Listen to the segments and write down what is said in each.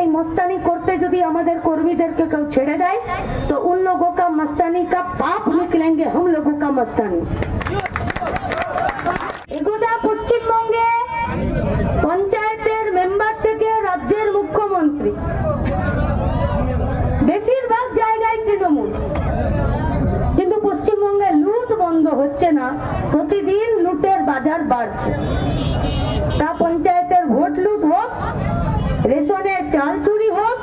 সেই মস্তানি করতে যদি আমাদের কর্মীদেরকে কেউ ছেড়ে দেয় তো उन लोगों का मस्तानी का पाप निकलेंगे हम लोगों का मस्तानी। গোটা পশ্চিমবঙ্গে পঞ্চায়েতের মেম্বার থেকে রাজ্যের মুখ্যমন্ত্রী বেশিরভাগ জায়গায় তৃণমূল, কিন্তু পশ্চিমবঙ্গে লুট বন্ধ হচ্ছে না, প্রতিদিন লুটের বাজার বাড়ছে। তা পঞ্চায়েতের ভোট লুট হোক, রেশনের চাল চুরি হোক,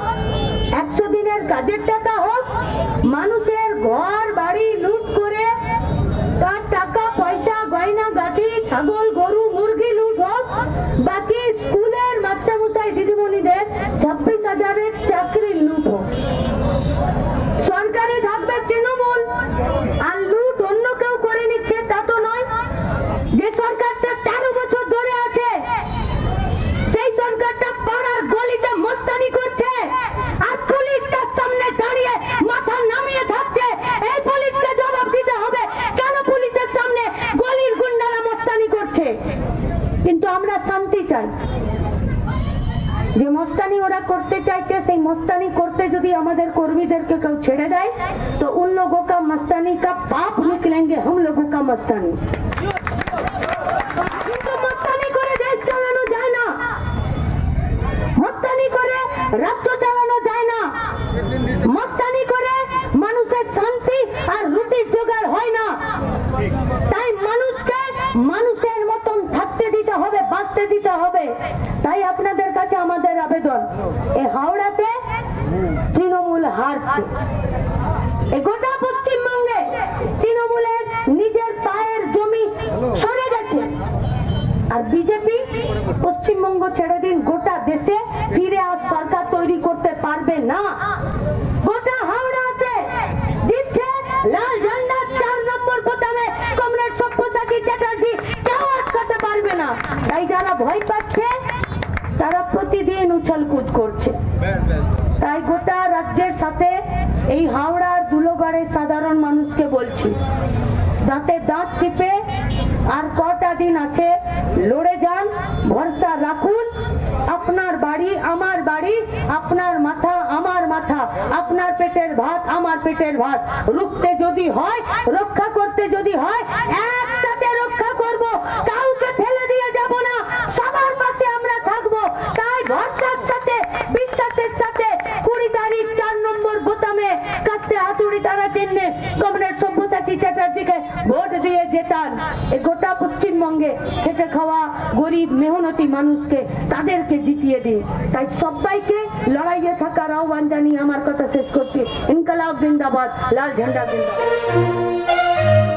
100 দিনের কাজের টাকা হোক, মানুষের ঘর বাড়ি লুট করে তার টাকা পয়সা গয়না গাটি ছাগল গরু মুরগি লুট হোক, বাকি স্কুলের মাস্টারমশাই দিদিমণিদের 26,000-এর চাকরি লুট হোক, সরকারে থাকবে তৃণমূল আর লুট অন্য কেউ করে নিচ্ছে তা তো নয়। যে সরকারটা 13 বছর ধরে আছে সেই সরকারটা পাড়ার গলিতে মস্তানি করছে আর পুলিশ তার সামনে দাঁড়িয়ে মাথা নামিয়ে থাকছে। এই পুলিশকে জবাব দিতে হবে কেন পুলিশের সামনে গলির গুন্ডারা মস্তানি করছে। কিন্তু আমরা শান্তি চাই। যে মস্তানি ওরা করতে চাইছে সেই মস্তানি করতে যদি আমাদের কর্মীদেরকে কেউ ছেড়ে দেয় তো उन लोगों का मस्तानी का पाप निकलेंगे हम लोगों का मस्तानी। কিন্তু মস্তানি করে দেশ চালানো যায় না, মস্তানি করে রাজ্য চালানো যায় না, মস্তানি করে মানুষের শান্তি আর রুটির জোগাড় হয় না। তাই মানুষকে মানুষের মতন থাকতে দিতে হবে, বাঁচতে দিতে হবে। তাই আপনাদের কাছে আমাদের আবেদন, এই হাওড়াতে তৃণমূল হারছে, এই গোটা পশ্চিমবঙ্গে তৃণমূলের নিজের পায়ের জমি সরে গেছে। আর বিজেপি পশ্চিমবঙ্গ ছেড়ে দিন গোটা দেশে ফিরে আর সরকার তৈরি করতে পারবে না। গোটা হাওড়াতে জিতছে লাল ঝান্ডা 4 নম্বর বোতামে কমরেড সব্যসাচী চ্যাটার্জি, কেউ আটকাতে পারবে না। তাই যারা ভয় পাচ্ছে তারা প্রতিদিন উছলকুদ করছে। তাই গোটা রাজ্যের সাথে এই হাওড়ার দুলগড়ের সাধারণ মানুষকে বলছি, দাঁতে দাঁত চেপে আর কটা দিন আছে, লড়ে যান, ভরসা রাখুন। আপনার বাড়ি আমার বাড়ি, আপনার মাথা আমার মাথা, আপনার পেটের ভাত আমার পেটের ভাত। রুখতে যদি হয়, রক্ষা করতে যদি হয়, একসাথে রক্ষা করব, কাউকে ফেলে দিয়ে যাব না, সবার পাশে আমরা থাকবো। তাই ভরসার সাথে বিশ্বাসের সাথে 20 তারিখ 4 নম্বর বোতামে কাস্তে হাতুড়ি তারা চিহ্নে কমরেড সব্যসাচী চ্যাটার্জিকে ভোট দিয়ে জেতান। এই গোটা পশ্চিমবঙ্গে খেটে খাওয়া গরিব মেহনতি মানুষকে তাদেরকে জিতিয়ে দিন। তাই সবাইকে লড়াইয়ে থাকার আহ্বান জানিয়ে আমার কথা শেষ করছি। ইনকলাব জিন্দাবাদ, লাল ঝান্ডা জিন্দাবাদ।